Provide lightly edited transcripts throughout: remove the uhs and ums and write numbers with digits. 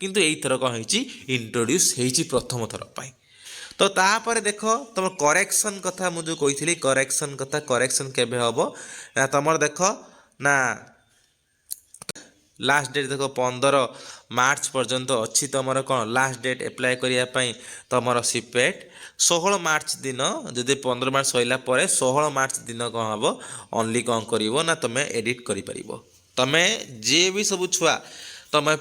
କିନ୍ତୁ ଏଇଥର କ'ଣ ହେଇଛି ଇଣ୍ଟ୍ରୋଡ୍ୟୁସ୍ ହେଇଛି ପ୍ରଥମ ଥର ପାଇଁ। ତ ତାପରେ ଦେଖ ତୁମ କରେକ୍ସନ୍ କଥା ମୁଁ ଯେଉଁ କହିଥିଲି କରେକ୍ସନ୍ କଥା କରେକ୍ସନ୍ କେବେ ହେବ ନା ତୁମର ଦେଖ ନା ଲାଷ୍ଟ ଡେଟ୍ ଦେଖ 15 ମାର୍ଚ୍ଚ ପର୍ଯ୍ୟନ୍ତ ଅଛି ତୁମର କ'ଣ ଲାଷ୍ଟ ଡେଟ୍ ଆପ୍ଲାଏ କରିବା ପାଇଁ ତୁମର ସିପେଟ୍। 16 ମାର୍ଚ୍ଚ ଦିନ ଯଦି 15 ମାର୍ଚ୍ଚ ସରିଲା ପରେ 16 ମାର୍ଚ୍ଚ ଦିନ କ'ଣ ହେବ ଓନ୍ଲି କ'ଣ କରିବ ନା ତୁମେ ଏଡ଼ିଟ୍ କରିପାରିବ। ତୁମେ ଯିଏ ବି ସବୁ ଛୁଆ ତୁମେ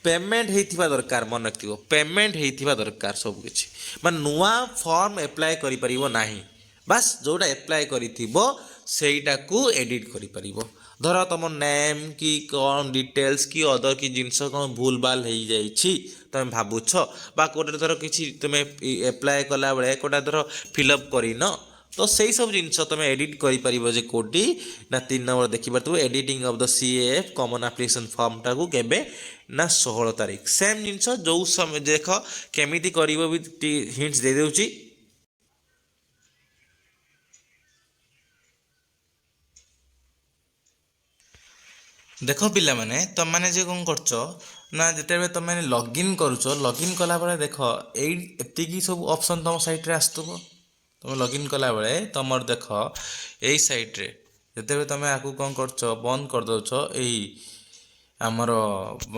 ପେମେଣ୍ଟ ହେଇଥିବା ଦରକାର, ମନେ ରଖିଥିବ ପେମେଣ୍ଟ ହେଇଥିବା ଦରକାର ସବୁକିଛି, ମାନେ ନୂଆ ଫର୍ମ ଆପ୍ଲାଏ କରିପାରିବ ନାହିଁ। ବାସ୍ ଯେଉଁଟା ଆପ୍ଲାଏ କରିଥିବ ସେଇଟାକୁ ଏଡ଼ିଟ୍ କରିପାରିବ। ଧର ତୁମ ନେମ୍ କି କ'ଣ ଡିଟେଲ୍ସ କି ଅଦର କି ଜିନିଷ କ'ଣ ଭୁଲ ଭାଲ ହେଇଯାଇଛି ତୁମେ ଭାବୁଛ ବା କେଉଁଟା ଧର କିଛି ତୁମେ ଆପ୍ଲାଏ କଲାବେଳେ କେଉଁଟା ଧର ଫିଲ୍ଅପ୍ କରିନ, ତ ସେଇ ସବୁ ଜିନିଷ ତୁମେ ଏଡ଼ିଟ୍ କରିପାରିବ ଯେ କେଉଁଠି ନା 3 ନମ୍ବର ଦେଖିପାରୁଥିବ editing of the CAF common application ଫର୍ମଟାକୁ କେବେ ନା 16 ତାରିଖ। ସେମ୍ ଜିନିଷ ଯେଉଁ ସମୟ ଦେଖ କେମିତି କରିବ ବି ହିଣ୍ଟସ୍ ଦେଇଦେଉଛି। ଦେଖ ପିଲାମାନେ ତୁମମାନେ ଯେ କ'ଣ କରୁଛ ନା ଯେତେବେଳେ ତୁମେ ଲଗ୍ଇନ୍ କରୁଛ ଲଗ୍ଇନ୍ କଲାବେଳେ ଦେଖ ଏତିକି ସବୁ ଅପସନ୍ ତୁମ ସାଇଟ୍ରେ ଆସୁଥିବ। ତୁମେ ଲଗ୍ଇନ୍ କଲାବେଳେ ତୁମର ଦେଖ ଏଇ ସାଇଟ୍ରେ ଯେତେବେଳେ ତୁମେ ଆକୁ କ'ଣ କରୁଛ ବନ୍ଦ କରିଦେଉଛ ଏଇ ଆମର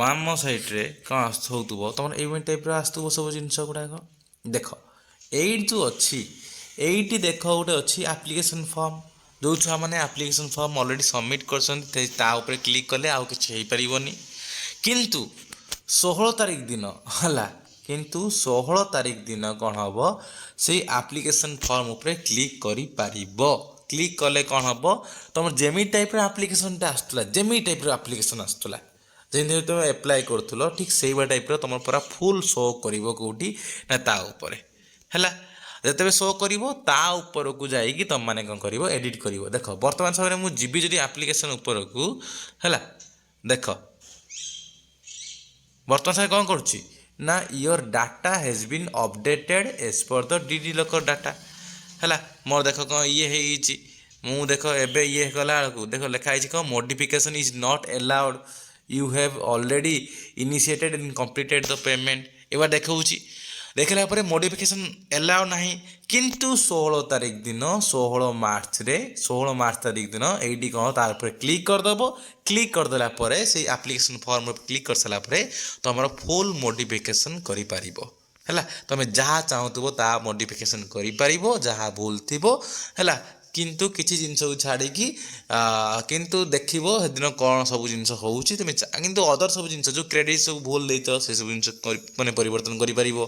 ବାମ ସାଇଟ୍ରେ କ'ଣ ହେଉଥିବ ତୁମର ଏଇଭଳି ଟାଇପ୍ର ଆସୁଥିବ ସବୁ ଜିନିଷ ଗୁଡ଼ାକ। ଦେଖ ଏଇଠି ଯେଉଁ ଅଛି ଏଇଠି ଦେଖ ଗୋଟେ ଅଛି ଆପ୍ଲିକେସନ୍ ଫର୍ମ, ଯେଉଁ ଛୁଆମାନେ ଆପ୍ଲିକେସନ୍ ଫର୍ମ ଅଲରେଡ଼ି ସବମିଟ୍ କରିଛନ୍ତି ତା ଉପରେ କ୍ଲିକ୍ କଲେ ଆଉ କିଛି ହେଇପାରିବନି। କିନ୍ତୁ 16 ତାରିଖ ଦିନ ହେଲା, କିନ୍ତୁ 16 ତାରିଖ ଦିନ କ'ଣ ହେବ ସେଇ ଆପ୍ଲିକେସନ୍ ଫର୍ମ ଉପରେ କ୍ଲିକ୍ କରିପାରିବ। କ୍ଲିକ୍ କଲେ କ'ଣ ହେବ ତୁମର ଯେମିତି ଟାଇପ୍ର ଆପ୍ଲିକେସନ୍ଟା ଆସୁଥିଲା ଯେମିତି ଟାଇପ୍ର ଆପ୍ଲିକେସନ୍ ଆସୁଥିଲା ଯେମିତି ତୁମେ ଆପ୍ଲାଏ କରୁଥିଲ ଠିକ୍ ସେଇଭଳିଆ ଟାଇପ୍ର ତୁମର ପୁରା ଫୁଲ୍ ଶୋ କରିବ କେଉଁଠି ନା ତା ଉପରେ ହେଲା। ଯେତେବେଳେ ଶୋ କରିବ ତା ଉପରକୁ ଯାଇକି ତୁମମାନେ କ'ଣ କରିବ ଏଡ଼ିଟ୍ କରିବ। ଦେଖ ବର୍ତ୍ତମାନ ସମୟରେ ମୁଁ ଯିବି ଯଦି ଆପ୍ଲିକେସନ୍ ଉପରକୁ ହେଲା, ଦେଖ ବର୍ତ୍ତମାନ ସମୟରେ କ'ଣ କରୁଛି ନା your data hedge bin updated age per the DigiLocker data ହେଲା। ମୋର ଦେଖ କ'ଣ ଇଏ ହେଇଛି, ମୁଁ ଦେଖ ଏବେ ଇଏ କଲା ବେଳକୁ ଦେଖ ଲେଖା ହେଇଛି କ'ଣ modification is not allowed, you have already initiated and completed the payment ଏবার ଦେଖାଉଛି। ଦେଖିଲା ପରେ ମୋଡ଼ିଫିକେସନ୍ ଏଲାଉ ନାହିଁ, କିନ୍ତୁ 16 ତାରିଖ ଦିନ 16 ମାର୍ଚ୍ଚ ତାରିଖ ଦିନ ଏଇଠି କ'ଣ ତା ଉପରେ କ୍ଲିକ୍ କରିଦେବ। କ୍ଲିକ୍ କରିଦେଲା ପରେ ସେଇ ଆପ୍ଲିକେସନ୍ ଫର୍ମ କ୍ଲିକ୍ କରିସାରିଲା ପରେ ତୁମର ଫୁଲ୍ ମୋଡ଼ିଫିକେସନ୍ କରିପାରିବ ହେଲା। ତୁମେ ଯାହା ଚାହୁଁଥିବ ତାହା ମୋଡ଼ିଫିକେସନ୍ କରିପାରିବ ଯାହା ଭୁଲ ଥିବ ହେଲା। କିନ୍ତୁ କିଛି ଜିନିଷକୁ ଛାଡ଼ିକି କିନ୍ତୁ ଦେଖିବ ସେଦିନ କ'ଣ ସବୁ ଜିନିଷ ହେଉଛି ତୁମେ କିନ୍ତୁ ଅଦର ସବୁ ଜିନିଷ ଯେଉଁ କ୍ରେଡ଼ିଟ୍ ସବୁ ଭୁଲ ଦେଇଛ ସେସବୁ ଜିନିଷ ମାନେ ପରିବର୍ତ୍ତନ କରିପାରିବ।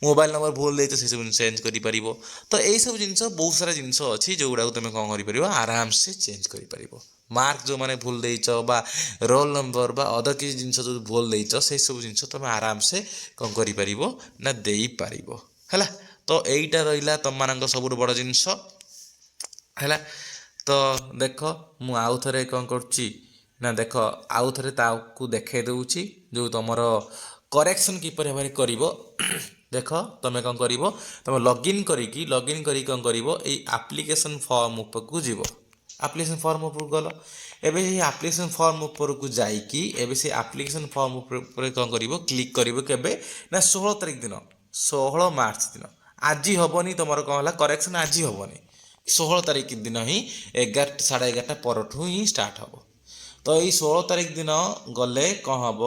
ମୋବାଇଲ୍ ନମ୍ବର ଭୁଲ ଦେଇଛ ସେସବୁ ଜିନିଷ ଚେଞ୍ଜ କରିପାରିବ। ତ ଏଇସବୁ ଜିନିଷ ବହୁତ ସାରା ଜିନିଷ ଅଛି ଯେଉଁଗୁଡ଼ାକୁ ତୁମେ କ'ଣ କରିପାରିବ ଆରାମସେ ଚେଞ୍ଜ କରିପାରିବ। ମାର୍କ ଯେଉଁମାନେ ଭୁଲ ଦେଇଛ ବା ରୋଲ୍ ନମ୍ବର ବା ଅଦର କିଛି ଜିନିଷ ଯେଉଁ ଭୁଲ ଦେଇଛ ସେସବୁ ଜିନିଷ ତୁମେ ଆରାମସେ କ'ଣ କରିପାରିବ ନା ଦେଇପାରିବ ହେଲା। ତ ଏଇଟା ରହିଲା ତୁମମାନଙ୍କ ସବୁଠୁ ବଡ଼ ଜିନିଷ ହେଲା। ତ ଦେଖ ମୁଁ ଆଉ ଥରେ କ'ଣ କରୁଛି ନା ଦେଖ ଆଉ ଥରେ ତାକୁ ଦେଖାଇ ଦେଉଛି ଯେଉଁ ତୁମର କରେକ୍ସନ୍ କିପରି ଭାବରେ କରିବ। ଦେଖ ତୁମେ କ'ଣ କରିବ ତୁମେ ଲଗ୍ଇନ୍ କରିକି କ'ଣ କରିବ ଏଇ ଆପ୍ଲିକେସନ୍ ଫର୍ମ ଉପରକୁ ଯିବ। ଆପ୍ଲିକେସନ୍ ଫର୍ମ ଉପରକୁ ଗଲ, ଏବେ ସେଇ ଆପ୍ଲିକେସନ୍ ଫର୍ମ ଉପରକୁ ଯାଇକି ଏବେ ସେ ଆପ୍ଲିକେସନ୍ ଫର୍ମ ଉପରେ କ'ଣ କରିବ କ୍ଲିକ୍ କରିବ କେବେ ନା 16 ତାରିଖ ଦିନ 16 ମାର୍ଚ୍ଚ ଦିନ। ଆଜି ହେବନି ତୁମର କ'ଣ ହେଲା କରେକ୍ସନ୍ ଆଜି ହେବନି, 16 ତାରିଖ ଦିନ ହିଁ 11 ସାଢ଼େ 11ଟା ପରଠୁ ହିଁ ଷ୍ଟାର୍ଟ ହେବ। ତ ଏଇ 16 ତାରିଖ ଦିନ ଗଲେ କ'ଣ ହେବ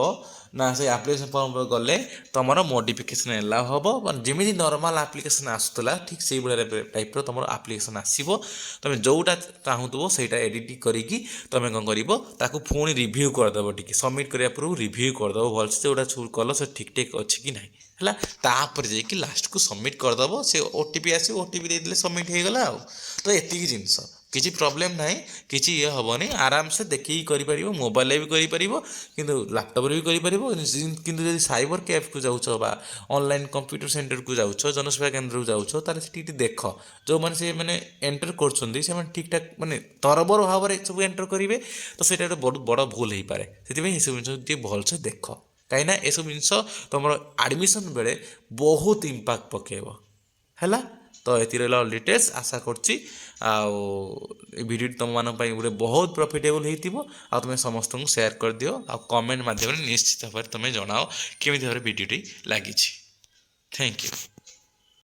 ନା ସେ ଆପ୍ଲିକେସନ୍ ଫର୍ମ ଗଲେ ତୁମର ମୋଡ଼ିଫିକେସନ୍ ଏଲାଉ ହେବ। ଯେମିତି ନର୍ମାଲ୍ ଆପ୍ଲିକେସନ୍ ଆସୁଥିଲା ଠିକ୍ ସେଇଭଳିଆ ଟାଇପ୍ର ତୁମର ଆପ୍ଲିକେସନ୍ ଆସିବ। ତୁମେ ଯେଉଁଟା ଚାହୁଁଥିବ ସେଇଟା ଏଡ଼ିଟ୍ କରିକି ତୁମେ କ'ଣ କରିବ ତାକୁ ପୁଣି ରିଭ୍ୟୁ କରିଦେବ, ଟିକେ ସବମିଟ୍ କରିବା ପୂର୍ବରୁ ରିଭ୍ୟୁ କରିଦେବ ଭଲସେ ଯେଉଁଟା କଲ ସେ ଠିକ୍ ଠାକ୍ ଅଛି କି ନାହିଁ ହେଲା। ତାପରେ ଯାଇକି ଲାଷ୍ଟକୁ ସବମିଟ୍ କରିଦେବ, ସେ OTP ଆସିବ, OTP ଦେଇଦେଲେ ସବମିଟ୍ ହେଇଗଲା ଆଉ। ତ ଏତିକି ଜିନିଷ, କିଛି ପ୍ରୋବ୍ଲେମ୍ ନାହିଁ, କିଛି ଇଏ ହେବନି, ଆରାମସେ ଦେଖିକି କରିପାରିବ। ମୋବାଇଲରେ ବି କରିପାରିବ କିନ୍ତୁ ଲ୍ୟାପଟପ୍ରେ ବି କରିପାରିବ। କିନ୍ତୁ ଯଦି ସାଇବର କ୍ୟାଫେକୁ ଯାଉଛ ବା ଅନଲାଇନ୍ କମ୍ପ୍ୟୁଟର ସେଣ୍ଟରକୁ ଯାଉଛ ଜନସେବା କେନ୍ଦ୍ରକୁ ଯାଉଛ ତାହେଲେ ସେଠି ଦେଖ ଯେଉଁମାନେ ସେମାନେ ଏଣ୍ଟର କରୁଛନ୍ତି ସେମାନେ ଠିକ୍ଠାକ୍ ମାନେ ତରବର ଭାବରେ ସବୁ ଏଣ୍ଟର କରିବେ, ତ ସେଇଟା ଗୋଟେ ବହୁତ ବଡ଼ ଭୁଲ ହେଇପାରେ। ସେଥିପାଇଁ ଏସବୁ ଜିନିଷ ଟିକେ ଭଲସେ ଦେଖ, କାହିଁକିନା ଏସବୁ ଜିନିଷ ତୁମର ଆଡ଼ମିସନ୍ ବେଳେ ବହୁତ ଇମ୍ପାକ୍ଟ ପକାଇବ ହେଲା। ତ ଏତିକି ରହିଲା ଡିଟେଲ୍ସ। ଆଶା କରୁଛି ଆଉ ଏ ଭିଡ଼ିଓଟି ତୁମମାନଙ୍କ ପାଇଁ ଗୋଟେ ବହୁତ ପ୍ରଫିଟେବୁଲ୍ ହେଇଥିବ ଆଉ ତୁମେ ସମସ୍ତଙ୍କୁ ସେୟାର କରିଦିଅ ଆଉ କମେଣ୍ଟ ମାଧ୍ୟମରେ ନିଶ୍ଚିତ ଭାବରେ ତୁମେ ଜଣାଅ କେମିତି ଭାବରେ ଭିଡ଼ିଓଟି ଲାଗିଛି। Thank you.